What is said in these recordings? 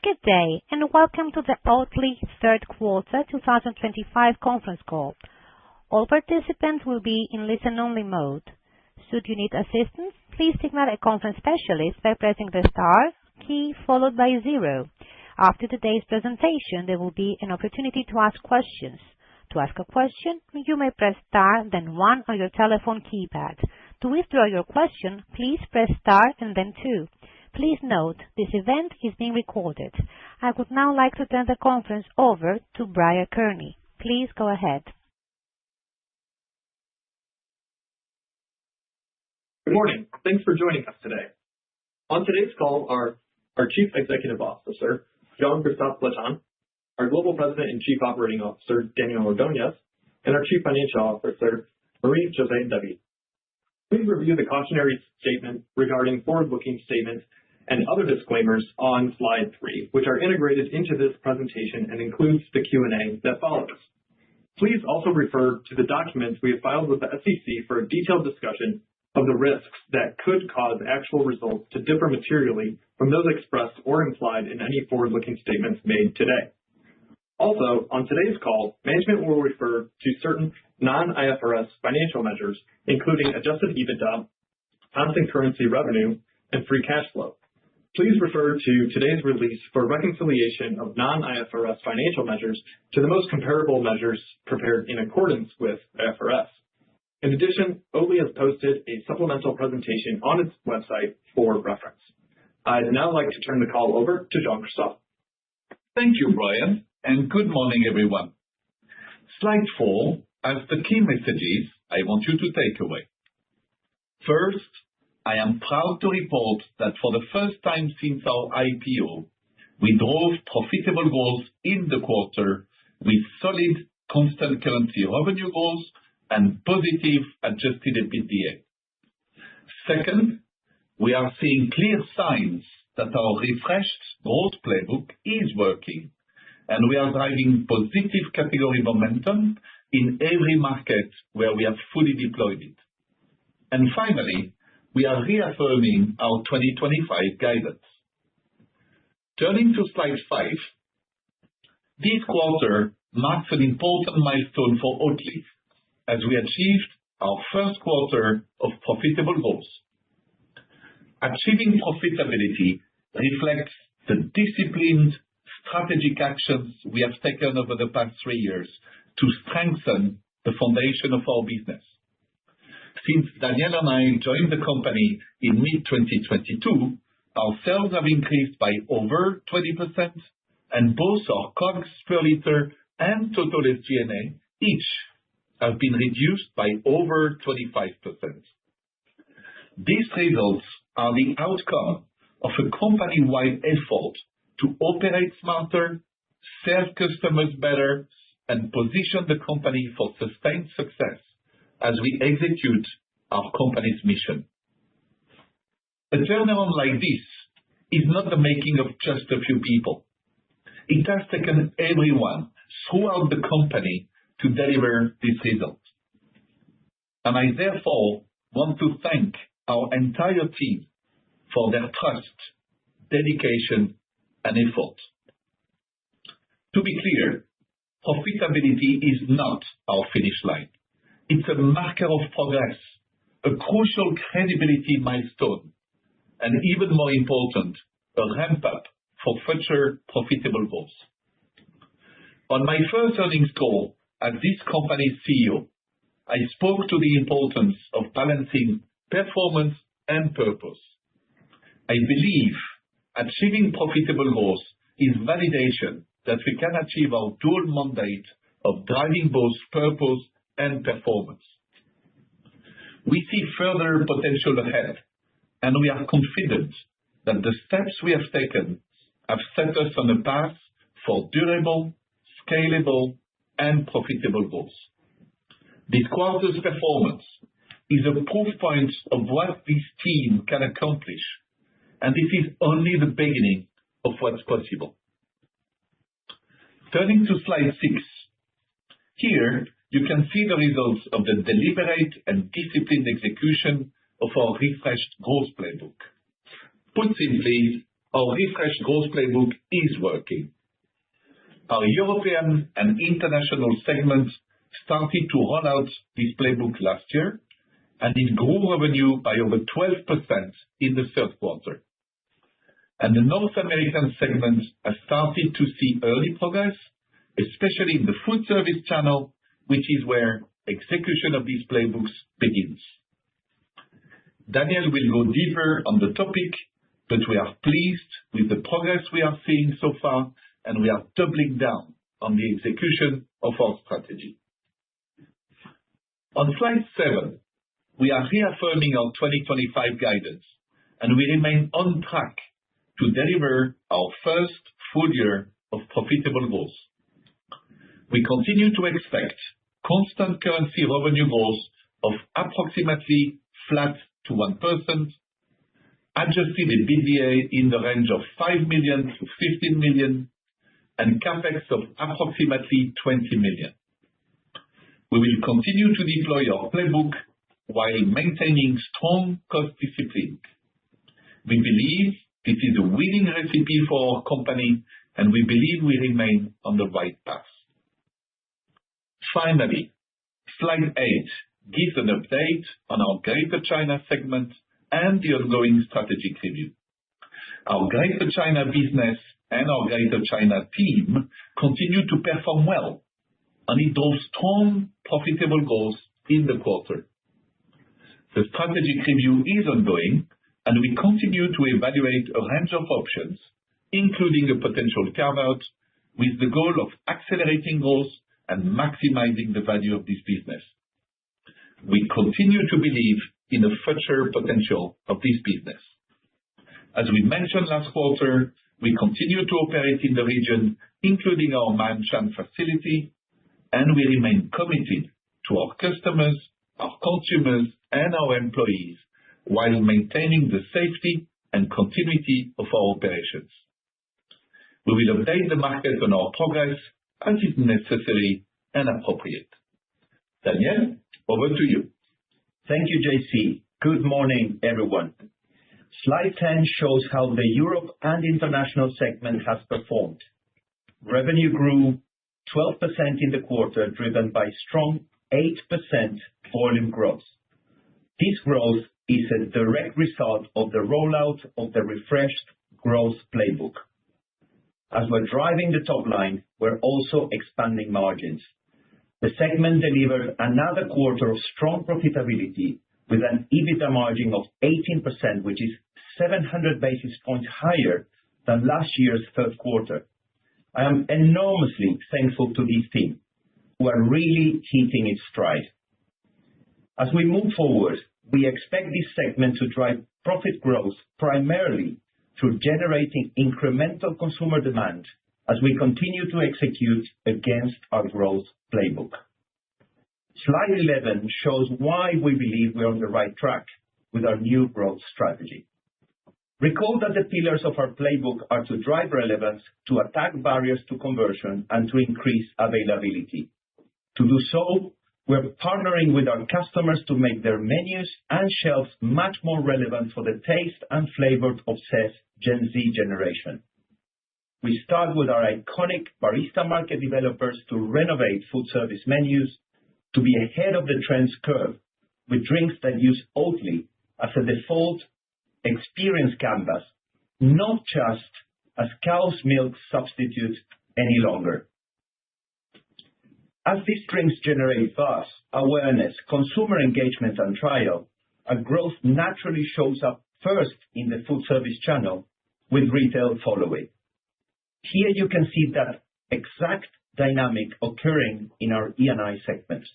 Good day, and welcome to the Oatly third quarter 2025 conference call. All participants will be in listen-only mode. Should you need assistance, please signal a conference specialist by pressing the star key followed by 0. After today's presentation, there will be an opportunity to ask questions. To ask a question, you may press star, then 1 on your telephone keypad. To withdraw your question, please press star and then 2. Please note, this event is being recorded. I would now like to turn the conference over to Brian Kearney. Please go ahead. Good morning. Thanks for joining us today. On today's call are our Chief Executive Officer, Jean-Christophe Flatin, our Global President and Chief Operating Officer, Daniel Ordonez, and our Chief Financial Officer, Marie-José David. Please review the cautionary statement regarding forward-looking statements and other disclaimers on slide 3, which are integrated into this presentation and includes the Q&A that follows. Please also refer to the documents we have filed with the SEC for a detailed discussion of the risks that could cause actual results to differ materially from those expressed or implied in any forward-looking statements made today. Also, on today's call, management will refer to certain non-IFRS financial measures, including adjusted EBITDA, constant currency revenue, and free cash flow. Please refer to today's release for reconciliation of non-IFRS financial measures to the most comparable measures prepared in accordance with IFRS. In addition, Oatly has posted a supplemental presentation on its website for reference. I'd now like to turn the call over to Jean-Christophe. Thank you, Brian, and good morning, everyone. Slide 4 has the key messages I want you to take away. First, I am proud to report that for the first time since our IPO, we drove profitable growth in the quarter with solid constant currency revenue growth and positive adjusted EBITDA. Second, we are seeing clear signs that our refreshed growth playbook is working, and we are driving positive category momentum in every market where we have fully deployed it. And finally, we are reaffirming our 2025 guidance. Turning to slide 5, this quarter marks an important milestone for Oatly as we achieved our first quarter of profitable growth. Achieving profitability reflects the disciplined strategic actions we have taken over the past 3 years to strengthen the foundation of our business. Since Daniel and I joined the company in mid-2022, our sales have increased by over 20%, and both our COGS per liter and total SG&A each have been reduced by over 25%. These results are the outcome of a company-wide effort to operate smarter, serve customers better, and position the company for sustained success as we execute our company's mission. A turnaround like this is not the making of just a few people. It has taken everyone throughout the company to deliver this result. And I therefore want to thank our entire team for their trust, dedication, and effort. To be clear, profitability is not our finish line. It's a marker of progress, a crucial credibility milestone, and even more important, a ramp-up for future profitable growth. On my first earnings call as this company's CEO, I spoke to the importance of balancing performance and purpose. I believe achieving profitable growth is validation that we can achieve our dual mandate of driving both purpose and performance. We see further potential ahead, and we are confident that the steps we have taken have set us on a path for durable, scalable, and profitable growth. This quarter's performance is a proof point of what this team can accomplish, and this is only the beginning of what's possible. Turning to slide 6, here you can see the results of the deliberate and disciplined execution of our refreshed growth playbook. Put simply, our refreshed growth playbook is working. Our European and international segments started to roll out this playbook last year, and it grew revenue by over 12% in the third quarter. And the North American segment has started to see early progress, especially in the food service channel, which is where execution of these playbooks begins. Daniel will go deeper on the topic, but we are pleased with the progress we are seeing so far, and we are doubling down on the execution of our strategy. On slide 7, we are reaffirming our 2025 guidance, and we remain on track to deliver our first full year of profitable growth. We continue to expect constant currency revenue growth of approximately flat to 1%, adjusted EBITDA in the range of $5 million to $15 million, and CapEx of approximately $20 million. We will continue to deploy our playbook while maintaining strong cost discipline. We believe this is a winning recipe for our company, and we believe we remain on the right path. Finally, slide 8 gives an update on our Greater China segment and the ongoing strategic review. Our Greater China business and our Greater China team continue to perform well, and it drove strong, profitable growth in the quarter. The strategic review is ongoing, and we continue to evaluate a range of options, including a potential carve-out, with the goal of accelerating growth and maximizing the value of this business. We continue to believe in the future potential of this business. As we mentioned last quarter, we continue to operate in the region, including our Ma'anshan facility, and we remain committed to our customers, our consumers, and our employees while maintaining the safety and continuity of our operations. We will update the market on our progress as is necessary and appropriate. Daniel, over to you. Thank you, JC. Good morning, everyone. Slide 10 shows how the Europe and International segment has performed. Revenue grew 12% in the quarter, driven by strong 8% volume growth. This growth is a direct result of the rollout of the refreshed growth playbook. As we're driving the top line, we're also expanding margins. The segment delivered another quarter of strong profitability with an EBITDA margin of 18%, which is 700 basis points higher than last year's third quarter. I am enormously thankful to this team, who are really hitting its stride. As we move forward, we expect this segment to drive profit growth primarily through generating incremental consumer demand as we continue to execute against our growth playbook. Slide 11 shows why we believe we're on the right track with our new growth strategy. Recall that the pillars of our playbook are to drive relevance, to attack barriers to conversion, and to increase availability. To do so, we're partnering with our customers to make their menus and shelves much more relevant for the taste and flavor-obsessed Gen Z generation. We start with our iconic barista market developers to renovate food service menus, to be ahead of the trends curve with drinks that use Oatly as a default experience canvas, not just as cow's milk substitute any longer. As these drinks generate buzz, awareness, consumer engagement, and trial, our growth naturally shows up first in the food service channel, with retail following. Here you can see that exact dynamic occurring in our E&I segment.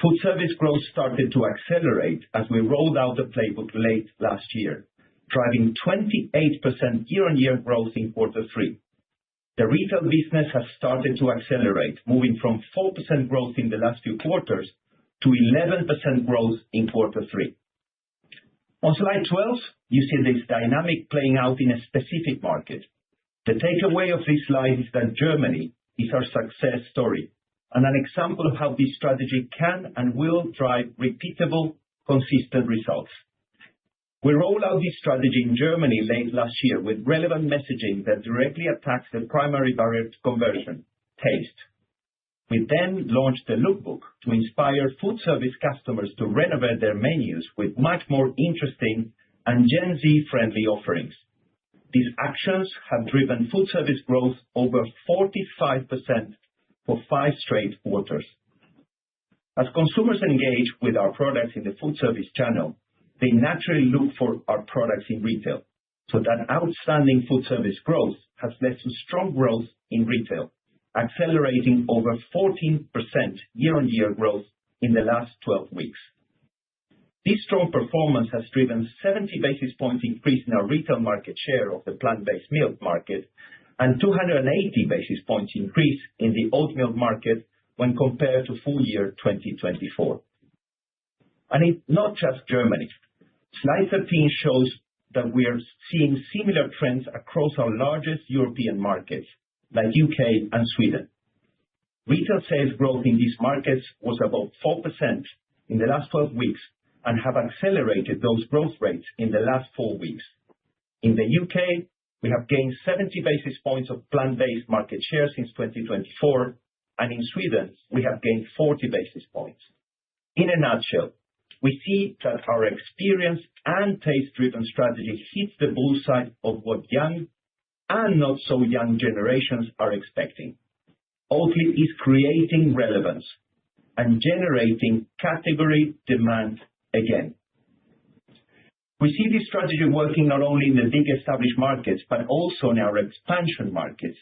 Food service growth started to accelerate as we rolled out the playbook late last year, driving 28% year-on-year growth in quarter 3. The retail business has started to accelerate, moving from 4% growth in the last few quarters to 11% growth in quarter 3. On slide 12, you see this dynamic playing out in a specific market. The takeaway of this slide is that Germany is our success story and an example of how this strategy can and will drive repeatable, consistent results. We rolled out this strategy in Germany late last year with relevant messaging that directly attacks the primary barrier to conversion, taste. We then launched the lookbook to inspire food service customers to renovate their menus with much more interesting and Gen Z-friendly offerings. These actions have driven food service growth over 45% for 5 straight quarters. As consumers engage with our products in the food service channel, they naturally look for our products in retail. So that outstanding food service growth has led to strong growth in retail, accelerating over 14% year-on-year growth in the last 12 weeks. This strong performance has driven 70 basis points increase in our retail market share of the plant-based milk market and 280 basis points increase in the oat milk market when compared to full year 2024. And it's not just Germany. Slide 13 shows that we are seeing similar trends across our largest European markets, like UK and Sweden. Retail sales growth in these markets was about 4% in the last 12 weeks and have accelerated those growth rates in the last 4 weeks. In the UK, we have gained 70 basis points of plant-based market share since 2024, and in Sweden, we have gained 40 basis points. In a nutshell, we see that our experience and taste-driven strategy hits the bullseye of what young and not so young generations are expecting. Oatly is creating relevance and generating category demand again. We see this strategy working not only in the big established markets, but also in our expansion markets,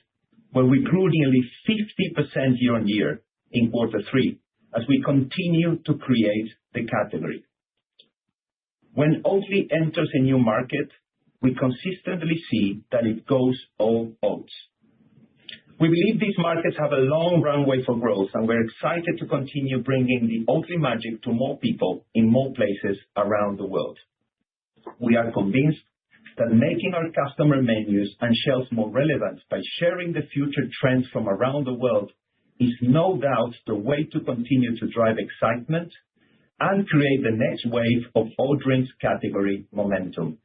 where we grew nearly 50% year-on-year in Q3 as we continue to create the category. When Oatly enters a new market, we consistently see that it goes all oats. We believe these markets have a long runway for growth, and we're excited to continue bringing the Oatly magic to more people in more places around the world. We are convinced that making our customer menus and shelves more relevant by sharing the future trends from around the world is no doubt the way to continue to drive excitement and create the next wave of oat drinks category momentum.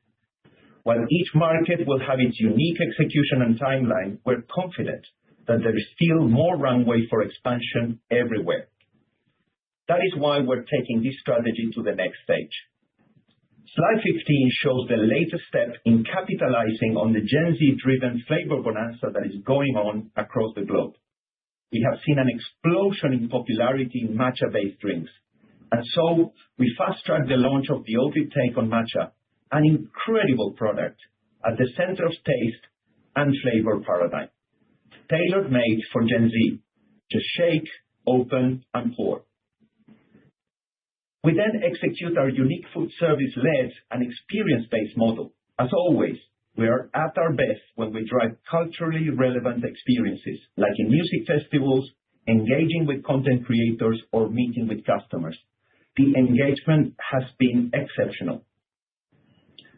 While each market will have its unique execution and timeline, we're confident that there is still more runway for expansion everywhere. That is why we're taking this strategy to the next stage. Slide 15 shows the latest step in capitalizing on the Gen Z-driven flavor bonanza that is going on across the globe. We have seen an explosion in popularity in matcha-based drinks, and so we fast-tracked the launch of the Oatly Take on Matcha, an incredible product at the center of taste and flavor paradigm, tailor-made for Gen Z. Just shake, open, and pour. We then execute our unique food service-led and experience-based model. As always, we are at our best when we drive culturally relevant experiences, like in music festivals, engaging with content creators, or meeting with customers. The engagement has been exceptional.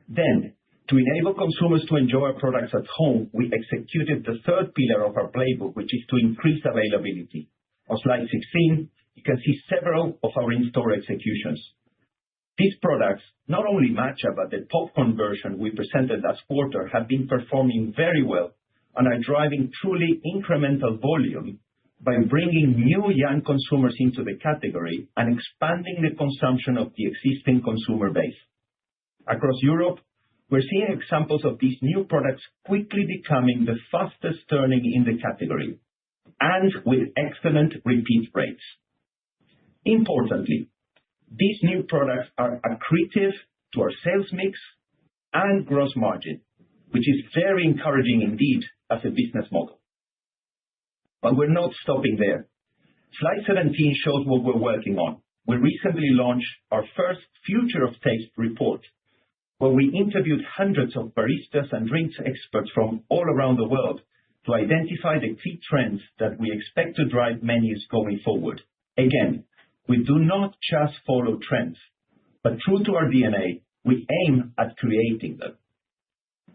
Then, to enable consumers to enjoy our products at home, we executed the third pillar of our playbook, which is to increase availability. On slide 16, you can see several of our in-store executions. These products, not only matcha, but the popcorn version we presented last quarter, have been performing very well and are driving truly incremental volume by bringing new young consumers into the category and expanding the consumption of the existing consumer base. Across Europe, we're seeing examples of these new products quickly becoming the fastest turning in the category, and with excellent repeat rates. Importantly, these new products are accretive to our sales mix and gross margin, which is very encouraging indeed as a business model. But we're not stopping there. Slide 17 shows what we're working on. We recently launched our first Future of Taste report, where we interviewed hundreds of baristas and drinks experts from all around the world to identify the key trends that we expect to drive menus going forward. Again, we do not just follow trends, but true to our DNA, we aim at creating them.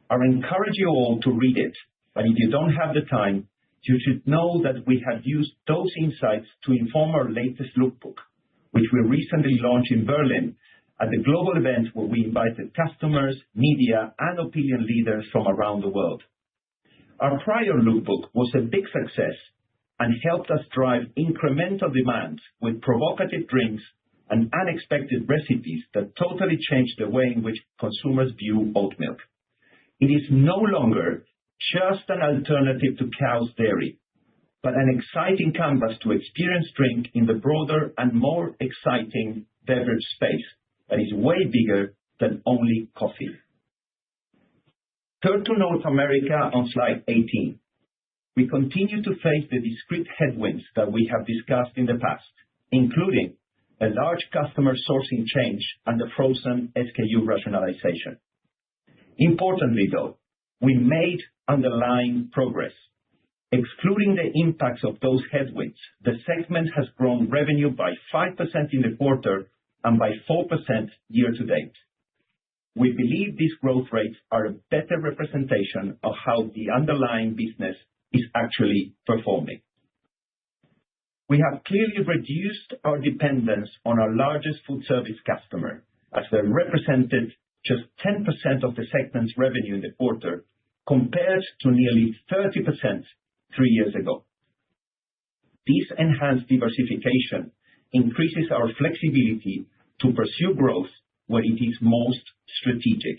I encourage you all to read it, but if you don't have the time, you should know that we have used those insights to inform our latest lookbook, which we recently launched in Berlin at the global event where we invited customers, media, and opinion leaders from around the world. Our prior lookbook was a big success and helped us drive incremental demand with provocative drinks and unexpected recipes that totally changed the way in which consumers view oat milk. It is no longer just an alternative to cow's dairy, but an exciting canvas to experience drink in the broader and more exciting beverage space that is way bigger than only coffee. Turn to North America on slide 18. We continue to face the discrete headwinds that we have discussed in the past, including a large customer sourcing change and the frozen SKU rationalization. Importantly, though, we made underlying progress. Excluding the impacts of those headwinds, the segment has grown revenue by 5% in the quarter and by 4% year to date. We believe these growth rates are a better representation of how the underlying business is actually performing. We have clearly reduced our dependence on our largest food service customer, as they represented just 10% of the segment's revenue in the quarter, compared to nearly 30% 3 years ago. This enhanced diversification increases our flexibility to pursue growth where it is most strategic.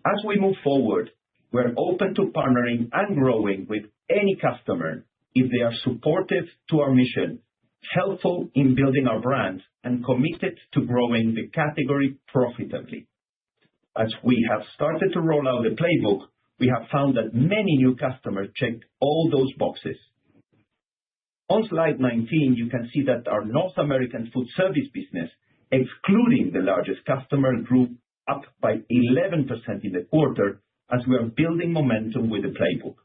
As we move forward, we're open to partnering and growing with any customer if they are supportive to our mission, helpful in building our brand, and committed to growing the category profitably. As we have started to roll out the playbook, we have found that many new customers checked all those boxes. On slide 19, you can see that our North American food service business, excluding the largest customer, grew up by 11% in the quarter as we are building momentum with the playbook.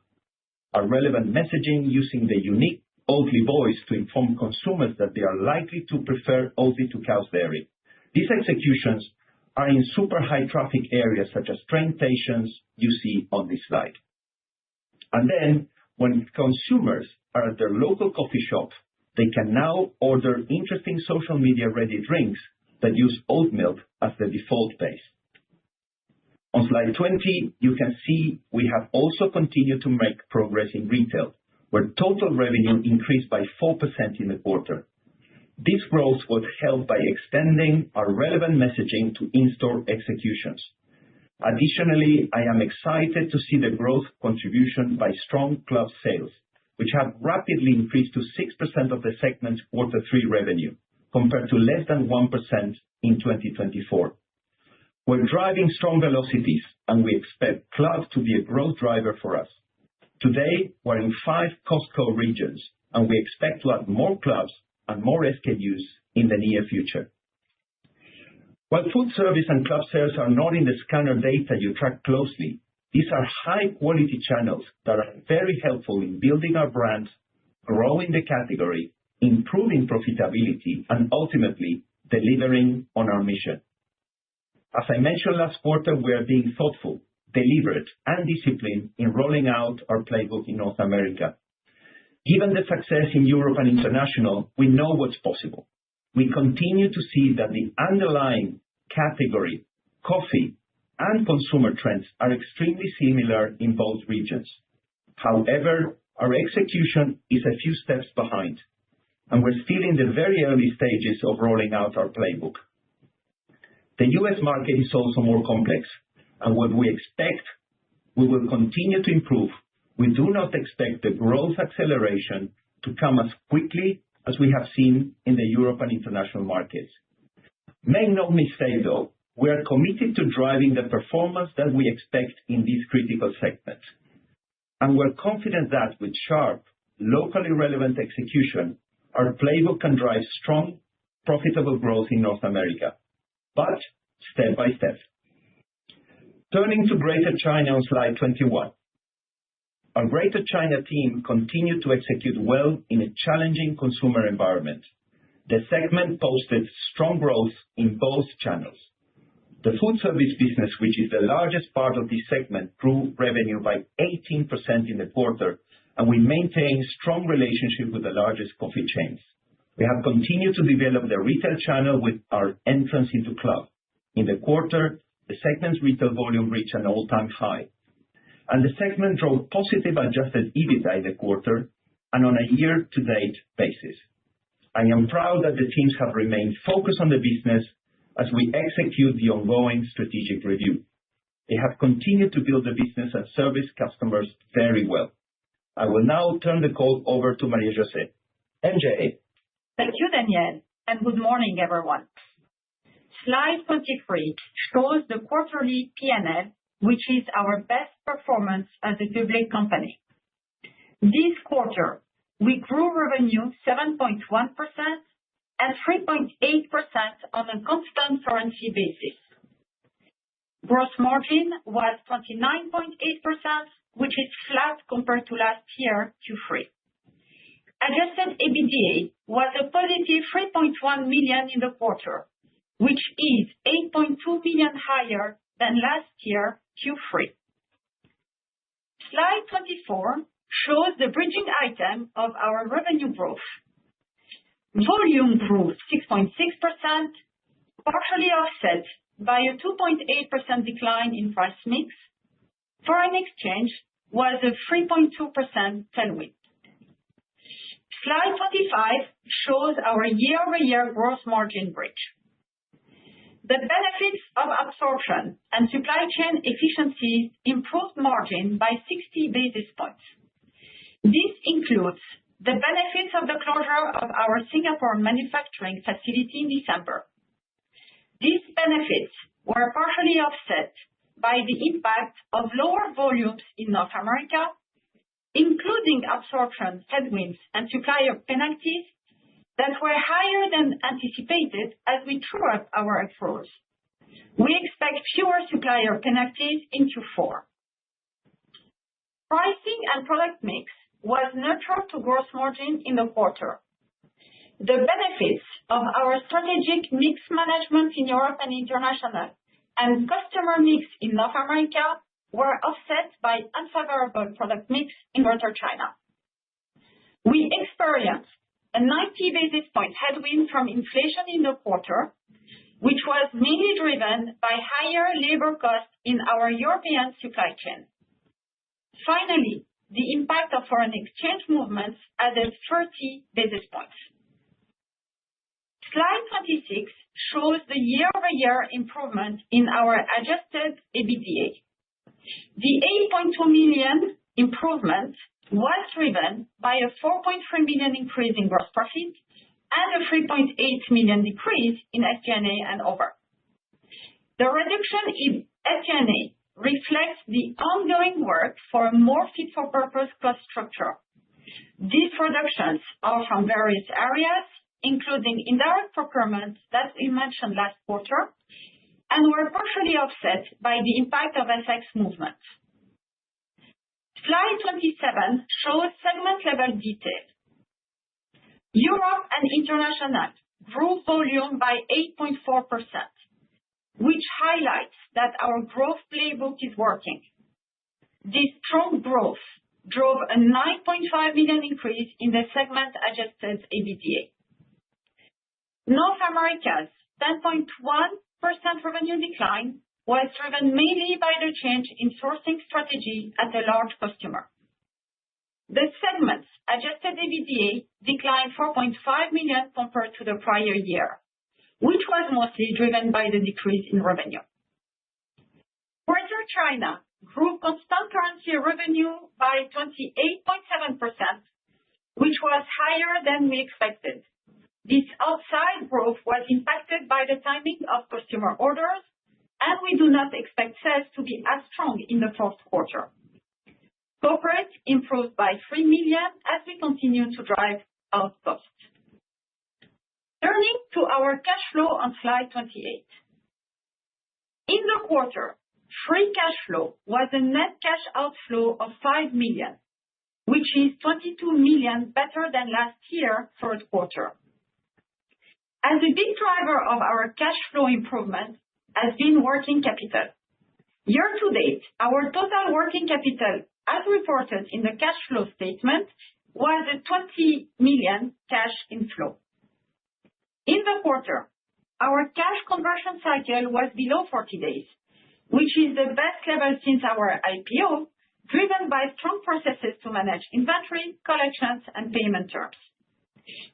Our relevant messaging using the unique Oatly voice to inform consumers that they are likely to prefer Oatly to cow's dairy. These executions are in super high traffic areas such as train stations you see on this slide. And then, when consumers are at their local coffee shop, they can now order interesting social media ready drinks that use oat milk as the default base. On slide 20, you can see we have also continued to make progress in retail, where total revenue increased by 4% in the quarter. This growth was helped by extending our relevant messaging to in-store executions. Additionally, I am excited to see the growth contribution by strong club sales, which have rapidly increased to 6% of the segment's quarter 3 revenue, compared to less than 1% in 2024. We're driving strong velocities, and we expect club to be a growth driver for us. Today, we're in 5 Costco regions, and we expect to add more clubs and more SKUs in the near future. While food service and club sales are not in the scanner data you track closely, these are high-quality channels that are very helpful in building our brand, growing the category, improving profitability, and ultimately delivering on our mission. As I mentioned last quarter, we are being thoughtful, deliberate, and disciplined in rolling out our playbook in North America. Given the success in Europe and international, we know what's possible. We continue to see that the underlying category, coffee, and consumer trends are extremely similar in both regions. However, our execution is a few steps behind, and we're still in the very early stages of rolling out our playbook. The US market is also more complex, and what we expect, we will continue to improve. We do not expect the growth acceleration to come as quickly as we have seen in the Europe and international markets. Make no mistake though, we are committed to driving the performance that we expect in this critical segment. And we're confident that with sharp, locally relevant execution, our playbook can drive strong, profitable growth in North America, but step by step. Turning to Greater China on slide 21. Our Greater China team continued to execute well in a challenging consumer environment. The segment posted strong growth in both channels. The food service business, which is the largest part of this segment, grew revenue by 18% in the quarter, and we maintain strong relationship with the largest coffee chains. We have continued to develop the retail channel with our entrance into club. In the quarter, the segment's retail volume reached an all-time high, and the segment drove positive adjusted EBITDA in the quarter and on a year-to-date basis. I am proud that the teams have remained focused on the business as we execute the ongoing strategic review. They have continued to build the business and service customers very well. I will now turn the call over to Marie-José. MJ. Thank you, Daniel, and good morning, everyone. Slide 23 shows the quarterly P&L, which is our best performance as a public company. This quarter, we grew revenue 7.1% and 3.8% on a constant currency basis. Gross margin was 29.8%, which is flat compared to last year, Q3. Adjusted EBITDA was a positive $3.1 million in the quarter, which is $8.2 million higher than last year, Q3. Slide 24 shows the bridging item of our revenue growth. Volume grew 6.6%, partially offset by a 2.8% decline in price mix. Foreign exchange was a 3.2% tailwind. Slide 25 shows our year-over-year gross margin bridge. The benefits of absorption and supply chain efficiencies improved margin by 60 basis points. This includes the benefits of the closure of our Singapore manufacturing facility in December. These benefits were partially offset by the impact of lower volumes in North America, including absorption headwinds and supplier penalties that were higher than anticipated as we true up our accruals. We expect fewer supplier penalties in Q4. Pricing and product mix was neutral to gross margin in the quarter. The benefits of our strategic mix management in Europe and international and customer mix in North America were offset by unfavorable product mix in Greater China. We experienced a 90 basis point headwind from inflation in the quarter, which was mainly driven by higher labor costs in our European supply chain. Finally, the impact of foreign exchange movements added 30 basis points. Slide 26 shows the year-over-year improvement in our adjusted EBITDA. The $8.2 million improvement was driven by a $4.3 million increase in gross profit and a $3.8 million decrease in SG&A and over. The reduction in SG&A reflects the ongoing work for a more fit-for-purpose cost structure. These reductions are from various areas, including indirect procurement that we mentioned last quarter, and were partially offset by the impact of FX movements. Slide 27 shows segment-level detail. Europe and International grew volume by 8.4%, which highlights that our growth playbook is working. This strong growth drove a $9.5 million increase in the segment-adjusted EBITDA. North America's 10.1% revenue decline was driven mainly by the change in sourcing strategy at a large customer. The segment's adjusted EBITDA declined $4.5 million compared to the prior year, which was mostly driven by the decrease in revenue. Greater China grew constant currency revenue by 28.7%, which was higher than we expected. This outside growth was impacted by the timing of customer orders, and we do not expect sales to be as strong in the fourth quarter. Corporate improved by $3 million as we continue to drive out costs. Turning to our cash flow on slide 28. In the quarter, free cash flow was a net cash outflow of $5 million, which is $22 million better than last year third quarter. As a big driver of our cash flow improvement has been working capital. Year to date, our total working capital, as reported in the cash flow statement, was a $20 million cash inflow. In the quarter, our cash conversion cycle was below 40 days, which is the best level since our IPO, driven by strong processes to manage inventory, collections, and payment terms.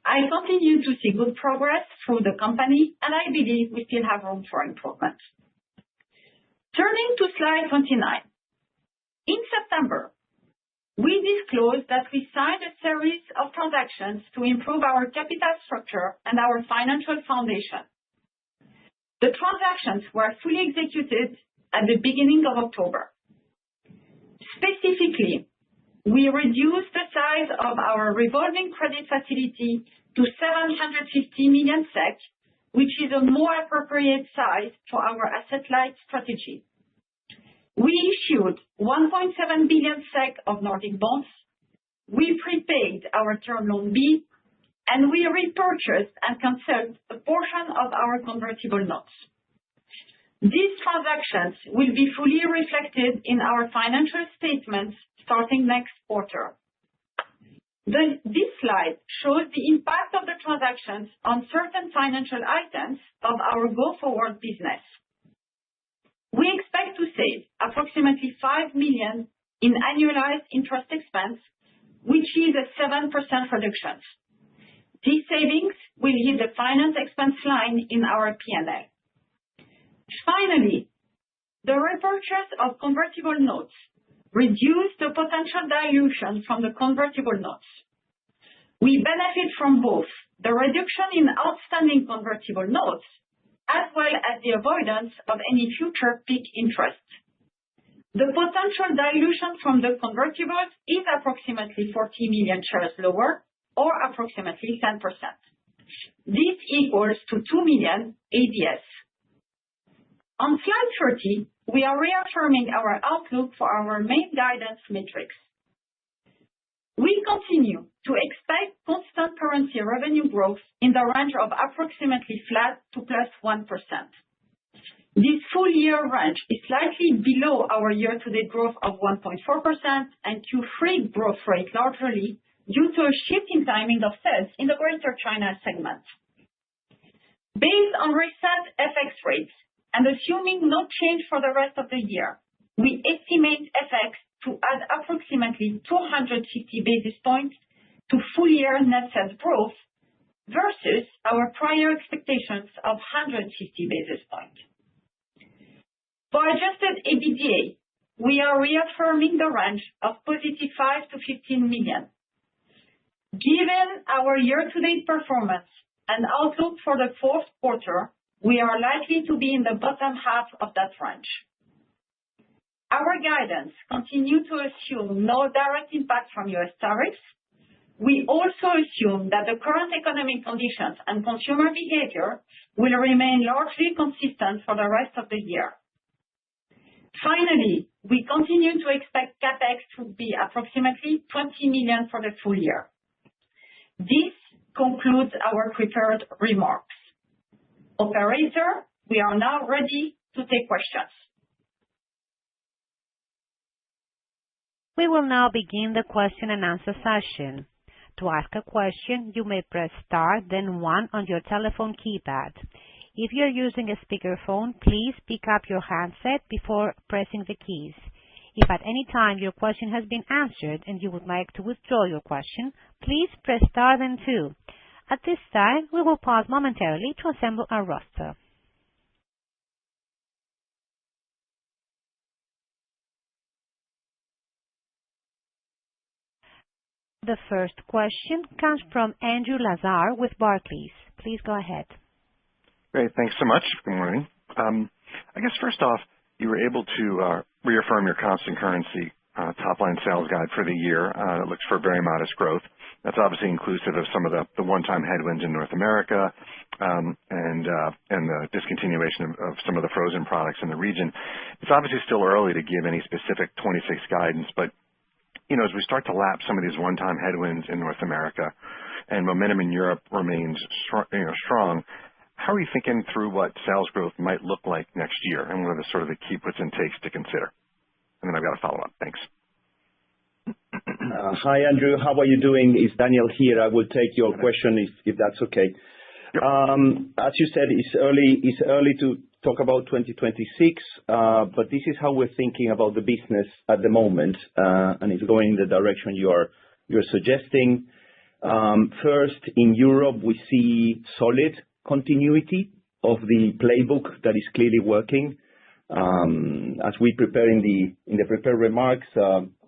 I continue to see good progress through the company, and I believe we still have room for improvement. Turning to slide 29. In September, we disclosed that we signed a series of transactions to improve our capital structure and our financial foundation. The transactions were fully executed at the beginning of October. Specifically, we reduced the size of our revolving credit facility to 750 million SEK, which is a more appropriate size for our asset-light strategy. We issued 1.7 billion SEK of Nordic bonds. We prepaid our term loan B, and we repurchased and canceled a portion of our convertible notes. These transactions will be fully reflected in our financial statements starting next quarter. This slide shows the impact of the transactions on certain financial items of our go-forward business. We expect to save approximately 5 million in annualized interest expense, which is a 7% reduction. These savings will hit the finance expense line in our P&L. Finally, the repurchase of convertible notes reduced the potential dilution from the convertible notes. We benefit from both the reduction in outstanding convertible notes as well as the avoidance of any future PIK interest. The potential dilution from the convertibles is approximately 40 million shares lower, or approximately 10%. This equals to 2 million ADS. On slide 30, we are reaffirming our outlook for our main guidance metrics. We continue to expect constant currency revenue growth in the range of approximately flat to +1%. This full-year range is slightly below our year-to-date growth of 1.4% and Q3 growth rate largely due to a shift in timing of sales in the Greater China segment. Based on recent FX rates and assuming no change for the rest of the year, we estimate FX to add approximately 250 basis points to full-year net sales growth versus our prior expectations of 150 basis points. For adjusted EBITDA, we are reaffirming the range of +5 to 15 million. Given our year-to-date performance and outlook for the fourth quarter, we are likely to be in the bottom half of that range. Our guidance continues to assume no direct impact from U.S. tariffs. We also assume that the current economic conditions and consumer behavior will remain largely consistent for the rest of the year. Finally, we continue to expect CapEx to be approximately 20 million for the full year. This concludes our prepared remarks. Operator, we are now ready to take questions. We will now begin the question and answer session. To ask a question, you may press star, then 1 on your telephone keypad. If you are using a speakerphone, please pick up your handset before pressing the keys. If at any time your question has been answered and you would like to withdraw your question, please press star, then 2. At this time, we will pause momentarily to assemble our roster. The first question comes from Andrew Lazar with Barclays. Please go ahead. Great. Thanks so much. Good morning. I guess first off, you were able to reaffirm your constant currency top-line sales guide for the year. It looks for very modest growth. That's obviously inclusive of some of the one-time headwinds in North America and the discontinuation of some of the frozen products in the region. It's obviously still early to give any specific 26 guidance, but as we start to lap some of these one-time headwinds in North America and momentum in Europe remains strong, how are you thinking through what sales growth might look like next year, and what are the sort of the key puts and takes to consider? And then I've got a follow-up. Thanks. Hi, Andrew. How are you doing? It's Daniel here. I will take your question if that's okay. As you said, it's early to talk about 2026, but this is how we're thinking about the business at the moment, and it's going in the direction you're suggesting. First, in Europe, we see solid continuity of the playbook that is clearly working. As we prepare in the prepared remarks,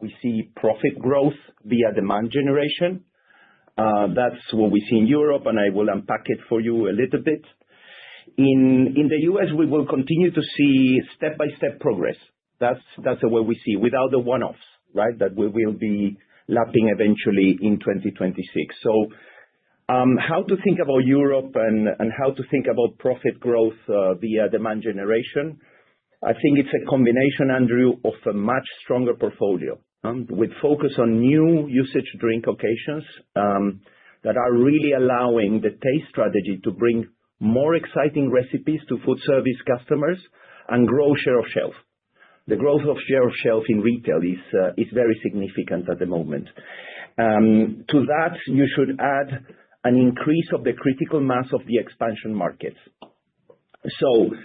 we see profit growth via demand generation. That's what we see in Europe, and I will unpack it for you a little bit. In the U.S., we will continue to see step-by-step progress. That's the way we see, without the one-offs, right, that we will be lapping eventually in 2026. So how to think about Europe and how to think about profit growth via demand generation? I think it's a combination, Andrew, of a much stronger portfolio with focus on new usage drink occasions that are really allowing the taste strategy to bring more exciting recipes to food service customers and grow share of shelf. The growth of share of shelf in retail is very significant at the moment. To that, you should add an increase of the critical mass of the expansion markets. So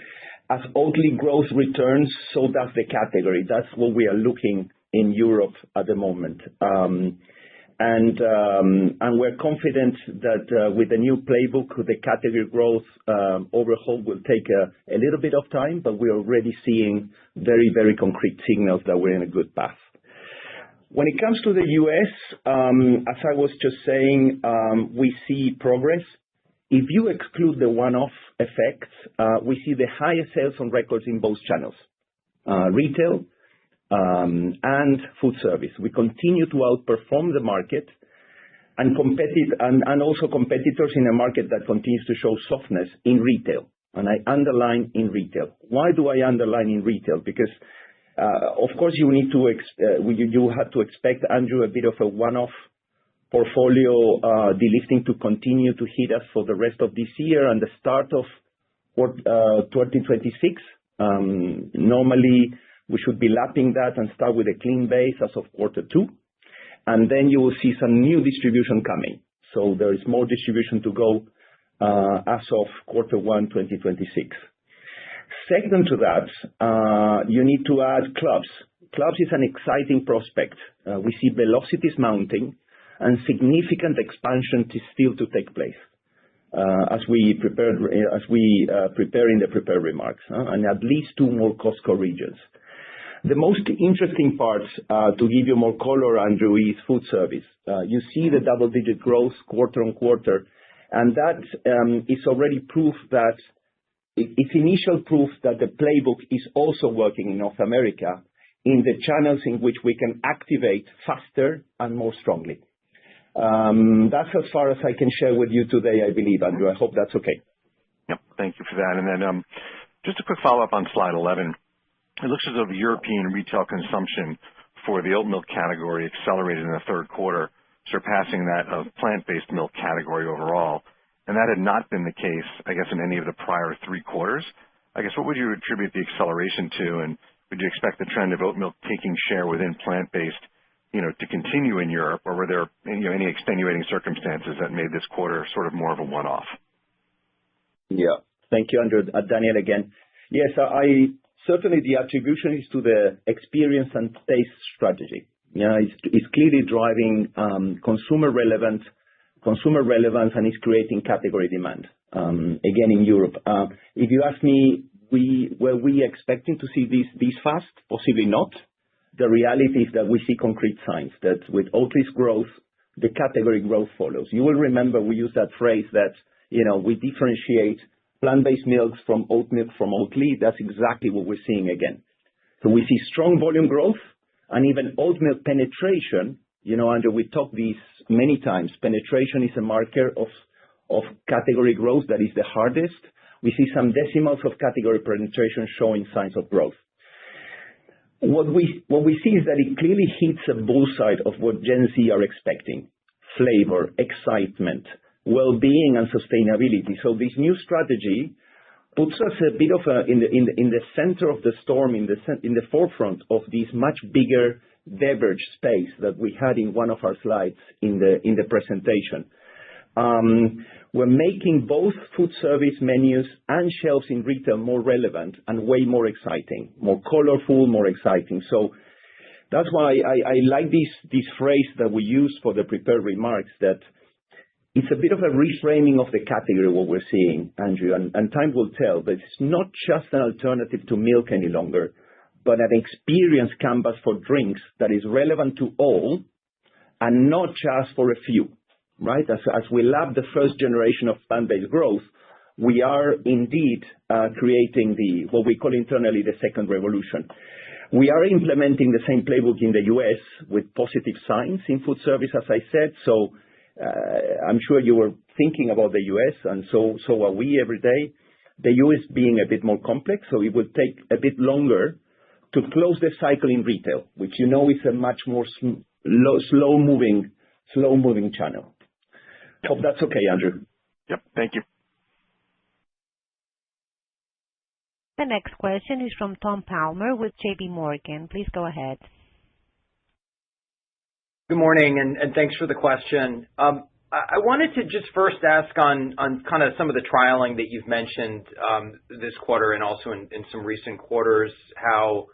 as Oatly growth returns, so does the category. That's what we are looking in Europe at the moment. And we're confident that with the new playbook, the category growth overhaul will take a little bit of time, but we're already seeing very, very concrete signals that we're in a good path. When it comes to the U.S., as I was just saying, we see progress. If you exclude the one-off effects, we see the highest sales on records in both channels, retail and food service. We continue to outperform the market and also competitors in a market that continues to show softness in retail. And I underline in retail. Why do I underline in retail? Because, of course, you have to expect, Andrew, a bit of a one-off portfolio delisting to continue to hit us for the rest of this year and the start of 2026. Normally, we should be lapping that and start with a clean base as of Q2. And then you will see some new distribution coming. So there is more distribution to go as of Q1 2026. Second to that, you need to add clubs. Clubs is an exciting prospect. We see velocities mounting and significant expansion is still to take place as we prepare in the prepared remarks, and at least 2 more Costco regions. The most interesting part, to give you more color, Andrew, is food service. You see the double-digit growth quarter on quarter, and that is already proof that it's initial proof that the playbook is also working in North America in the channels in which we can activate faster and more strongly. That's as far as I can share with you today, I believe, Andrew. I hope that's okay. Yep, thank you for that. And then just a quick follow-up on slide 11. It looks as though the European retail consumption for the oat milk category accelerated in the Q3, surpassing that of plant-based milk category overall. And that had not been the case, I guess, in any of the prior 3 quarters. I guess, what would you attribute the acceleration to? And would you expect the trend of oat milk taking share within plant-based, to continue in Europe, or were there any extenuating circumstances that made this quarter sort of more of a one-off? Yeah, thank you, Andrew. Daniel again. Yes, certainly the attribution is to the experience and taste strategy. It's clearly driving consumer relevance, and it's creating category demand. Again, in Europe, if you ask me, were we expecting to see this fast? Possibly not. The reality is that we see concrete signs that with Oatly's growth, the category growth follows. You will remember we use that phrase that, we differentiate plant-based milks from oat milk from Oatly. That's exactly what we're seeing again. So we see strong volume growth and even oat milk penetration. Andrew, we talked these many times. Penetration is a marker of category growth that is the hardest. We see some decimals of category penetration showing signs of growth. What we see is that it clearly hits a bullseye of what Gen Z are expecting: flavor, excitement, well-being, and sustainability. So this new strategy puts us a bit of in the center of the storm, in the forefront of this much bigger beverage space that we had in one of our slides in the presentation. we're making both food service menus and shelves in retail more relevant and way more exciting, more colorful, more exciting. So that's why I like this phrase that we use for the prepared remarks, that it's a bit of a reframing of the category, what we're seeing, Andrew, and time will tell. But it's not just an alternative to milk any longer, but an experience canvas for drinks that is relevant to all and not just for a few, right? As we lap the first generation of plant-based growth, we are indeed creating what we call internally the second revolution. We are implementing the same playbook in the US with positive signs in food service, as I said. So I'm sure you were thinking about the US, and so are we every day. The US being a bit more complex, so it will take a bit longer to close the cycle in retail, which is a much more slow-moving channel. Hope that's okay, Andrew. Yep, thank you. The next question is from Tom Palmer with JP Morgan. Please go ahead. Good morning, and thanks for the question. I wanted to just first ask on kind of some of the trialing that you've mentioned this quarter and also in some recent quarters, how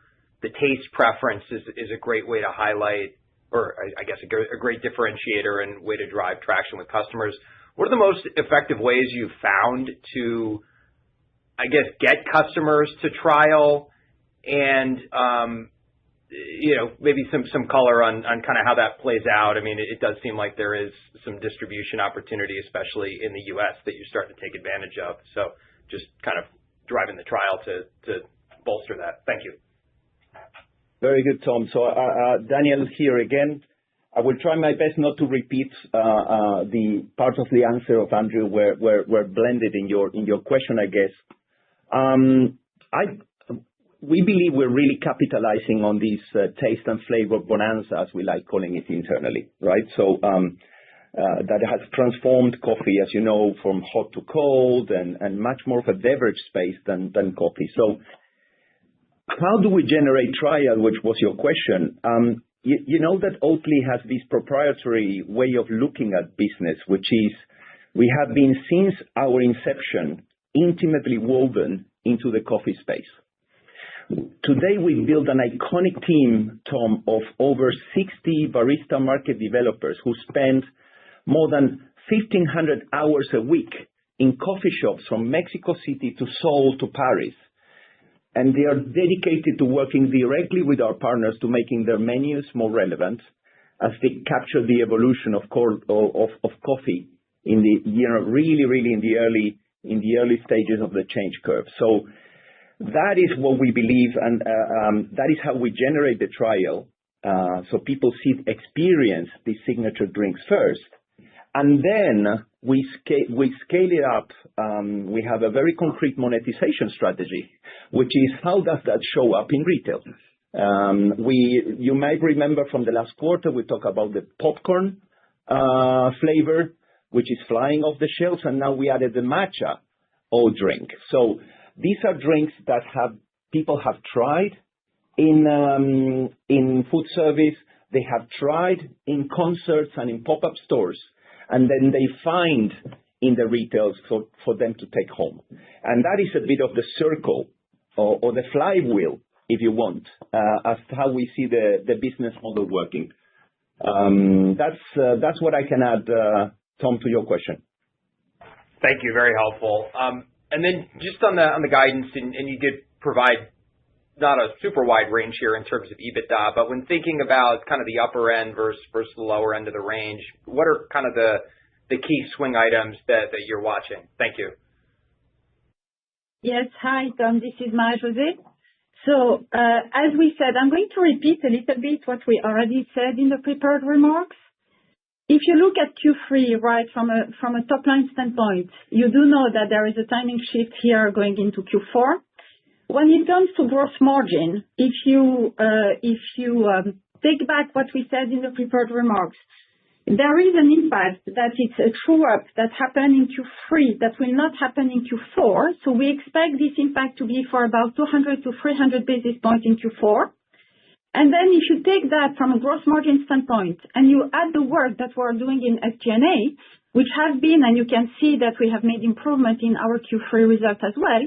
the taste preference is a great way to highlight, or I guess a great differentiator and way to drive traction with customers. What are the most effective ways you've found to, I guess, get customers to trial, and maybe some color on kind of how that plays out? I mean, it does seem like there is some distribution opportunity, especially in the US, that you're starting to take advantage of. So just kind of driving the trial to bolster that. Thank you. Very good, Tom. So Daniel here again. I will try my best not to repeat the part of the answer of Andrew where blended in your question, I guess. We believe we're really capitalizing on this taste and flavor bonanza, as we like calling it internally, right? So that has transformed coffee, as you know, from hot to cold and much more of a beverage space than coffee. So how do we generate trial, which was your question? You know that Oatly has this proprietary way of looking at business, which is we have been, since our inception, intimately woven into the coffee space. Today, we built an iconic team, Tom, of over 60 barista market developers who spend more than 1,500 hours a week in coffee shops from Mexico City to Seoul to Paris. And they are dedicated to working directly with our partners to making their menus more relevant as they capture the evolution of coffee in really in the early stages of the change curve. So that is what we believe, and that is how we generate the trial. So people experience these signature drinks first, and then we scale it up. We have a very concrete monetization strategy, which is how does that show up in retail? You might remember from the last quarter, we talked about the popcorn flavor, which is flying off the shelves, and now we added the matcha oat drink. So these are drinks that people have tried in food service. They have tried in concerts and in pop-up stores, and then they find in the retails for them to take home. And that is a bit of the circle or the flywheel, if you want, as to how we see the business model working. That's what I can add, Tom, to your question. Thank you. Very helpful. And then just on the guidance, and you did provide not a super wide range here in terms of EBITDA, but when thinking about kind of the upper end versus the lower end of the range, what are kind of the key swing items that you're watching? Thank you. Yes. Hi, Tom. This is Marie-José. So as we said, I'm going to repeat a little bit what we already said in the prepared remarks. If you look at Q3, right, from a top-line standpoint, you do know that there is a timing shift here going into Q4. When it comes to gross margin, if you take back what we said in the prepared remarks, there is an impact that it's a true-up that happened in Q3 that will not happen in Q4. So we expect this impact to be for about 200 to 300 basis points in Q4. And then if you take that from a gross margin standpoint and you add the work that we're doing in SG&A, which has been, and you can see that we have made improvement in our Q3 results as well,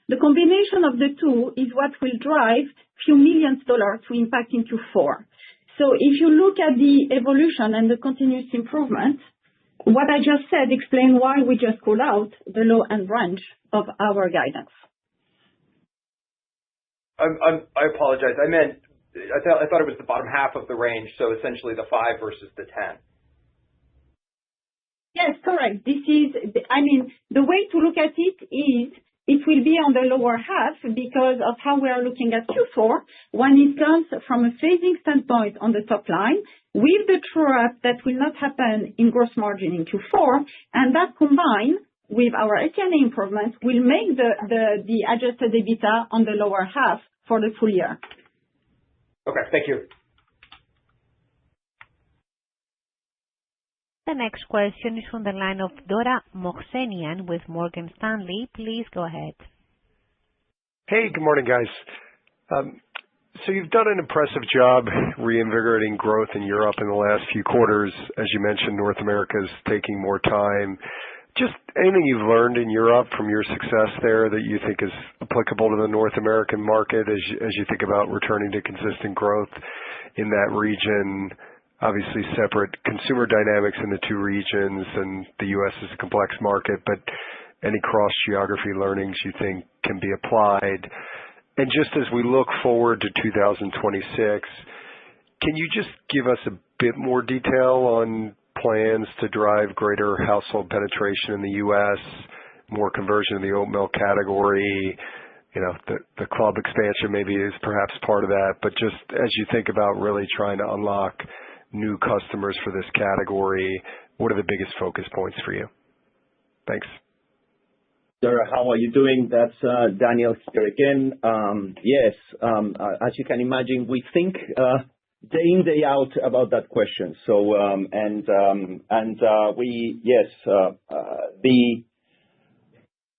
the combination of the two is what will drive few millions dollars to impact in Q4. So if you look at the evolution and the continuous improvement, what I just said explain why we just call out the low end range of our guidance. I apologize. I thought it was the bottom half of the range, so essentially the 5 versus the 10. Yes, correct. The way to look at it is it will be on the lower half because of how we are looking at Q4 when it comes from a phasing standpoint on the top line with the true-up that will not happen in gross margin in Q4, and that combined with our SG&A improvements will make the adjusted EBITDA on the lower half for the full year. Okay, thank you. The next question is from the line of Dora Mohsenian with Morgan Stanley. Please go ahead. Hey, good morning, guys. So you've done an impressive job reinvigorating growth in Europe in the last few quarters. As you mentioned, North America is taking more time. Just anything you've learned in Europe from your success there that you think is applicable to the North American market as you think about returning to consistent growth in that region? Obviously, separate consumer dynamics in the two regions, and the U.S. is a complex market, but any cross-geography learnings you think can be applied? And just as we look forward to 2026, can you just give us a bit more detail on plans to drive greater household penetration in the U.S., more conversion in the oat milk category? The club expansion maybe is perhaps part of that, but just as you think about really trying to unlock new customers for this category, what are the biggest focus points for you? Thanks. Dora, how are you doing? That's Daniel here again. Yes, as you can imagine, we think day in, day out about that question. So,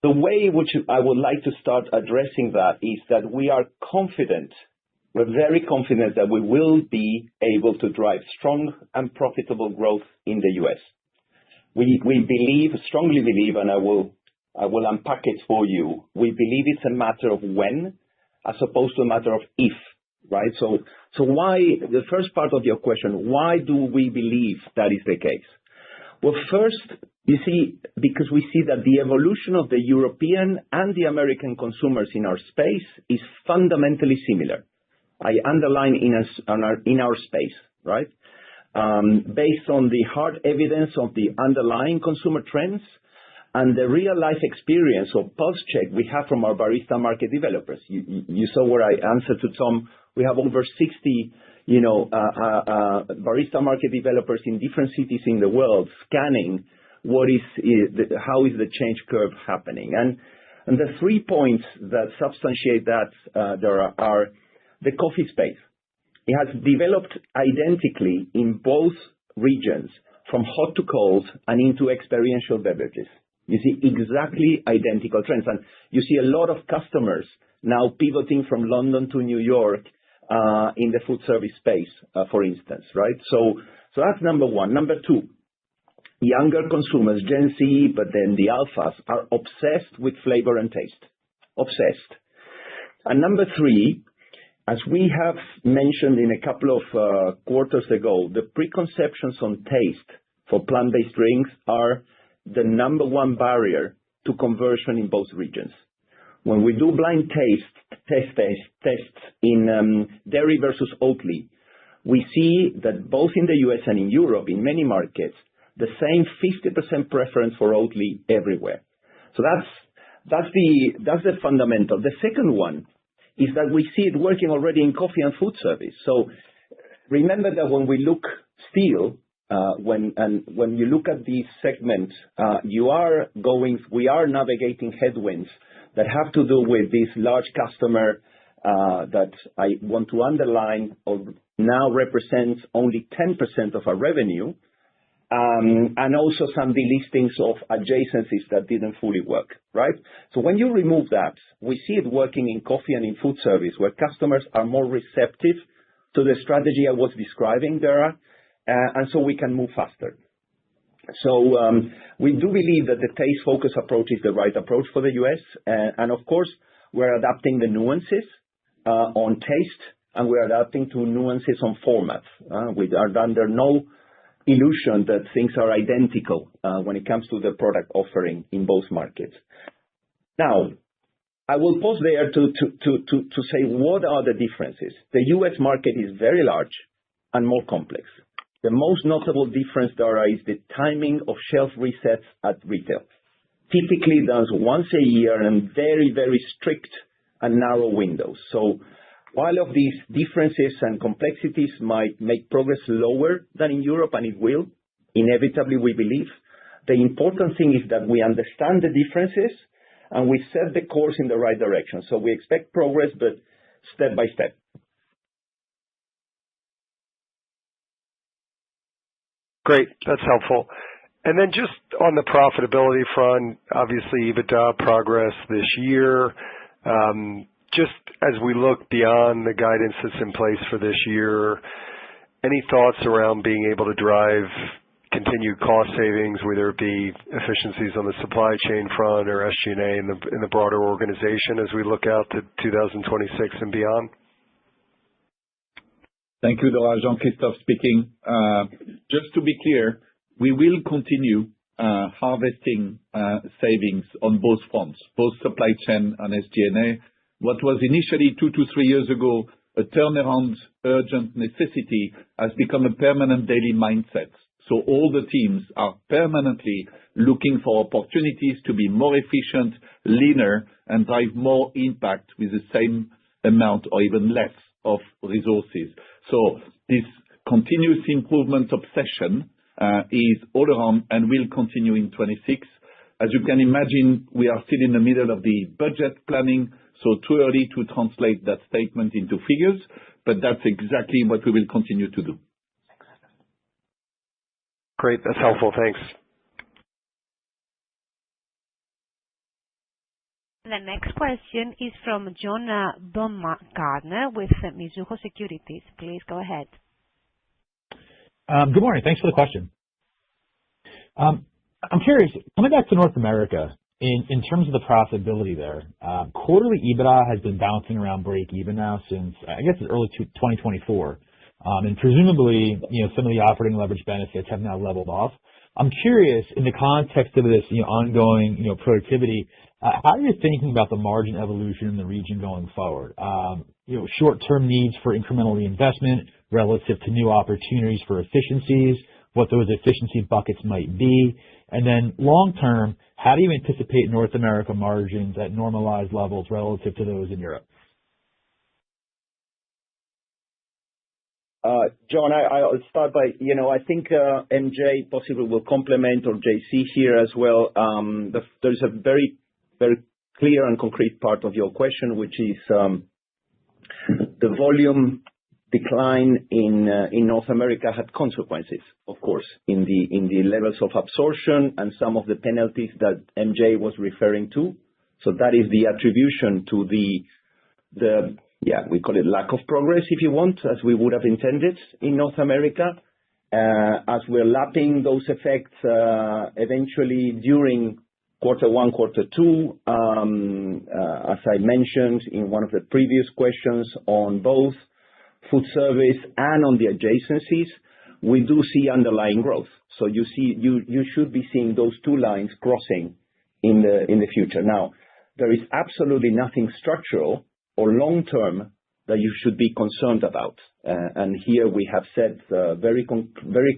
the way which I would like to start addressing that is that we are confident. We're very confident that we will be able to drive strong and profitable growth in the U.S. We strongly believe, and I will unpack it for you. We believe it's a matter of when, as opposed to a matter of if, right? So why, the first part of your question, why do we believe that is the case? Well, first, you see, because we see that the evolution of the European and the American consumers in our space is fundamentally similar. I underline in our space, right? Based on the hard evidence of the underlying consumer trends and the real life experience or pulse check we have from our barista market developers. You saw where I answered to Tom. We have over 60, barista market developers in different cities in the world scanning how is the change curve happening. And the 3 points that substantiate that there are the coffee space. It has developed identically in both regions, from hot to cold and into experiential beverages. You see exactly identical trends. And you see a lot of customers now pivoting from London to New York in the food service space, for instance, right? So that's number one. Number two, younger consumers, Gen Z, but then the alphas, are obsessed with flavor and taste. Obsessed. And number three, as we have mentioned in a couple of quarters ago, the preconceptions on taste for plant-based drinks are the number one barrier to conversion in both regions. When we do blind tests in dairy versus Oatly, we see that both in the US and in Europe, in many markets, the same 50% preference for Oatly everywhere. So that's the fundamental. The second one is that we see it working already in coffee and food service. So remember that when we look still, when you look at these segments, we are navigating headwinds that have to do with this large customer that I want to underline now represents only 10% of our revenue, and also some delistings of adjacencies that didn't fully work, right? So when you remove that, we see it working in coffee and in food service, where customers are more receptive to the strategy I was describing there, and so we can move faster. So we do believe that the taste-focused approach is the right approach for the U.S., and of course, we're adapting the nuances on taste, and we're adapting to nuances on formats. We are under no illusion that things are identical when it comes to the product offering in both markets. Now, I will pause there to say what are the differences. The U.S. market is very large and more complex. The most notable difference there is the timing of shelf resets at retail. Typically done once a year and very, very strict and narrow windows. So while of these differences and complexities might make progress lower than in Europe, and it will, inevitably we believe, the important thing is that we understand the differences and we set the course in the right direction. So we expect progress, but step by step. Great. That's helpful. And then just on the profitability front, obviously EBITDA progress this year. Just as we look beyond the guidance that's in place for this year, any thoughts around being able to drive continued cost savings, whether it be efficiencies on the supply chain front or SG&A in the broader organization as we look out to 2026 and beyond? Thank you, Dora. Jean-Christophe speaking. Just to be clear, we will continue harvesting savings on both fronts, both supply chain and SG&A. What was initially 2 to 3 years ago a turnaround urgent necessity has become a permanent daily mindset. So all the teams are permanently looking for opportunities to be more efficient, leaner, and drive more impact with the same amount or even less of resources. So this continuous improvement obsession is all around and will continue in 26. As you can imagine, we are still in the middle of the budget planning, so too early to translate that statement into figures, but that's exactly what we will continue to do. Great. That's helpful. Thanks. The next question is from John Baumgartner with Mizuho Securities. Please go ahead. Good morning. Thanks for the question. I'm curious, coming back to North America, in terms of the profitability there, quarterly EBITDA has been bouncing around break even now since, I guess, early 2024. And presumably, some of the operating leverage benefits have now leveled off. I'm curious, in the context of this ongoing productivity, how are you thinking about the margin evolution in the region going forward? Short-term needs for incremental reinvestment relative to new opportunities for efficiencies, what those efficiency buckets might be, and then long-term, how do you anticipate North America margins at normalized levels relative to those in Europe? John, I'll start by, I think MJ possibly will complement or JC here as well. There's a very, very clear and concrete part of your question, which is the volume decline in North America had consequences, of course, in the levels of absorption and some of the penalties that MJ was referring to. So that is the attribution to the we call it lack of progress, if you want, as we would have intended in North America. As we're lapping those effects eventually during Q1, Q2, as I mentioned in one of the previous questions on both food service and on the adjacencies, we do see underlying growth. So you should be seeing those two lines crossing in the future. Now, there is absolutely nothing structural or long-term that you should be concerned about. And here we have set very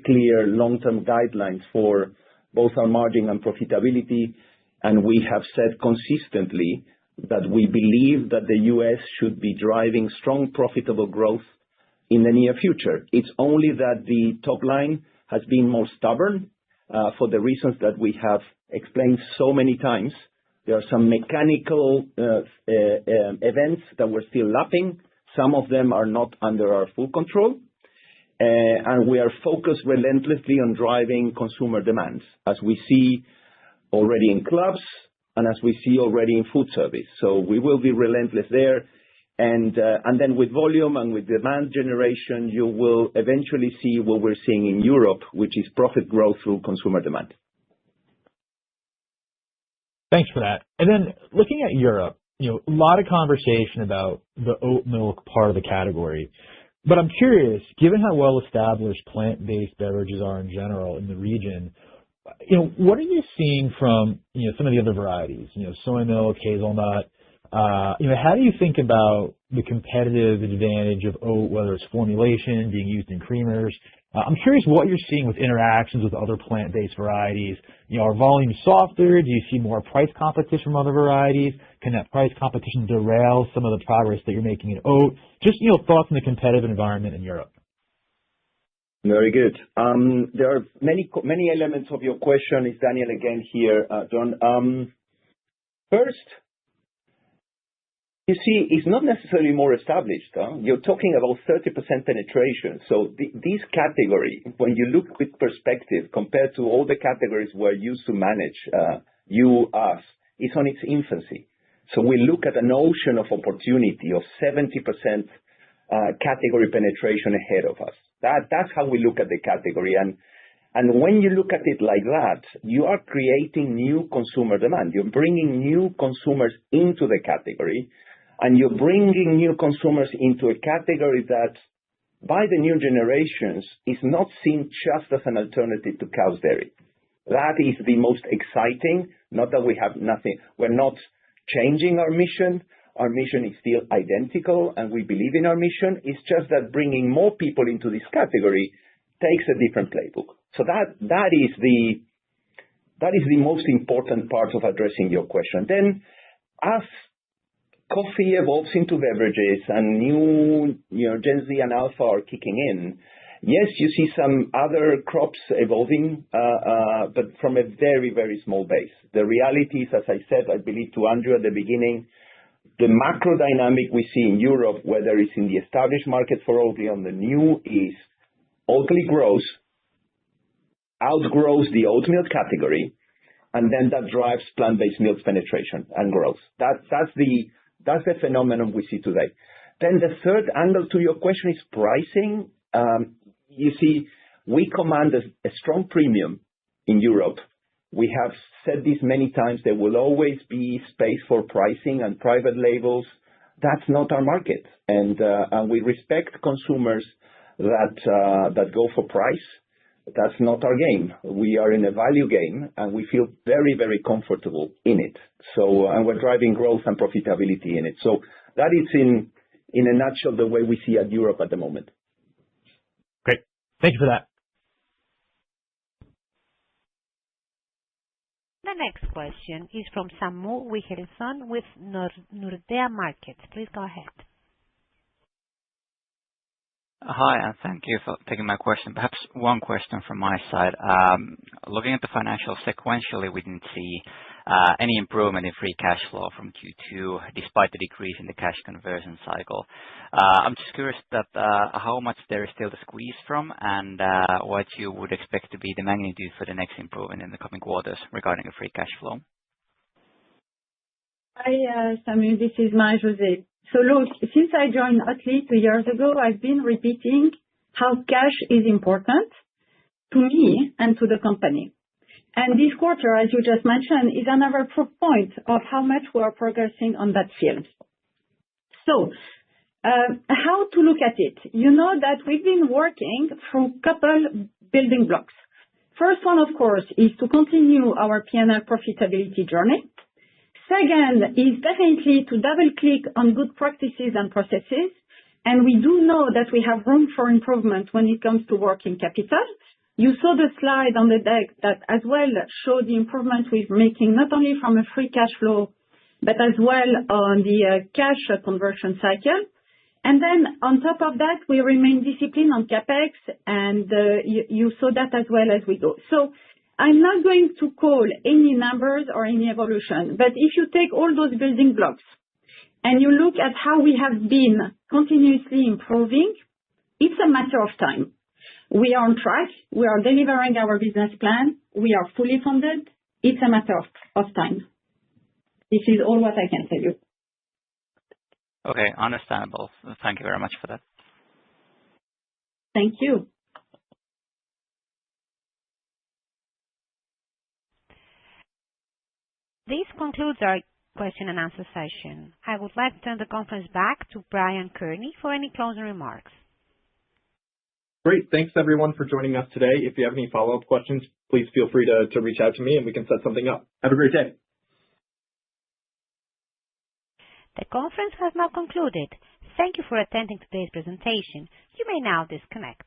clear long-term guidelines for both our margin and profitability. And we have said consistently that we believe that the U.S. should be driving strong, profitable growth in the near future. It's only that the top line has been more stubborn for the reasons that we have explained so many times. There are some mechanical events that we're still lapping. Some of them are not under our full control. And we are focused relentlessly on driving consumer demands, as we see already in clubs and as we see already in food service. So we will be relentless there. And then with volume and with demand generation, you will eventually see what we're seeing in Europe, which is profit growth through consumer demand. Thanks for that. And then looking at Europe, a lot of conversation about the oat milk part of the category. But I'm curious, given how well established plant-based beverages are in general in the region, what are you seeing from some of the other varieties? Soy milk, hazelnut. How do you think about the competitive advantage of oat, whether it's formulation, being used in creamers? I'm curious what you're seeing with interactions with other plant-based varieties. Are volumes softer? Do you see more price competition from other varieties? Can that price competition derail some of the progress that you're making in oat? Just thoughts on the competitive environment in Europe. Very good. There are many elements of your question. It's Daniel again here, John. First, you see, it's not necessarily more established. You're talking about 30% penetration. So this category, when you look with perspective compared to all the categories we're used to manage, us, is on its infancy. So we look at an ocean of opportunity of 70% category penetration ahead of us. That's how we look at the category. And when you look at it like that, you are creating new consumer demand. You're bringing new consumers into the category, and you're bringing new consumers into a category that, by the new generations, is not seen just as an alternative to cow's dairy. That is the most exciting. Not that we have nothing. We're not changing our mission. Our mission is still identical, and we believe in our mission. It's just that bringing more people into this category takes a different playbook. So that is the most important part of addressing your question. Then, as coffee evolves into beverages and new, Gen Z and Alpha are kicking in, yes, you see some other crops evolving, but from a very, very small base. The reality is, as I said, I believe to Andrew at the beginning, the macro dynamic we see in Europe, whether it's in the established market for Oatly on the new, is Oatly outgrows the oat milk category, and then that drives plant-based milk penetration and growth. That's the phenomenon we see today. Then the third angle to your question is pricing. You see, we command a strong premium in Europe. We have said this many times. There will always be space for pricing and private labels. That's not our market. And we respect consumers that go for price. That's not our game. We are in a value game, and we feel very, very comfortable in it. And we're driving growth and profitability in it. So that is, in a nutshell, the way we see at Europe at the moment. Great. Thank you for that. The next question is from Samu Wilhelmsson with Nordea Markets. Please go ahead. Hi, and thank you for taking my question. Perhaps one question from my side. Looking at the financials sequentially, we didn't see any improvement in free cash flow from Q2, despite the decrease in the cash conversion cycle. I'm just curious that how much there is still to squeeze from, and what you would expect to be the magnitude for the next improvement in the coming quarters regarding the free cash flow. Hi, Samu. This is Marie-José. So look, since I joined Oatly 2 years ago, I've been repeating how cash is important to me and to the company. And this quarter, as you just mentioned, is another proof point of how much we are progressing on that field. So how to look at it? You know that we've been working through a couple building blocks. First one, of course, is to continue our P&L profitability journey. Second is definitely to double-click on good practices and processes. And we do know that we have room for improvement when it comes to working capital. You saw the slide on the deck that as well showed the improvement we're making, not only from a free cash flow, but as well on the cash conversion cycle. And then on top of that, we remain disciplined on CapEx, and you saw that as well as we go. So I'm not going to call any numbers or any evolution, but if you take all those building blocks and you look at how we have been continuously improving, it's a matter of time. We are on track. We are delivering our business plan. We are fully funded. It's a matter of time. This is all what I can tell you. Okay, understandable. Thank you very much for that. Thank you. This concludes our question and answer session. I would like to turn the conference back to Brian Kearney for any closing remarks. Great. Thanks, everyone, for joining us today. If you have any follow-up questions, please feel free to reach out to me, and we can set something up. Have a great day. The conference has now concluded. Thank you for attending today's presentation. You may now disconnect.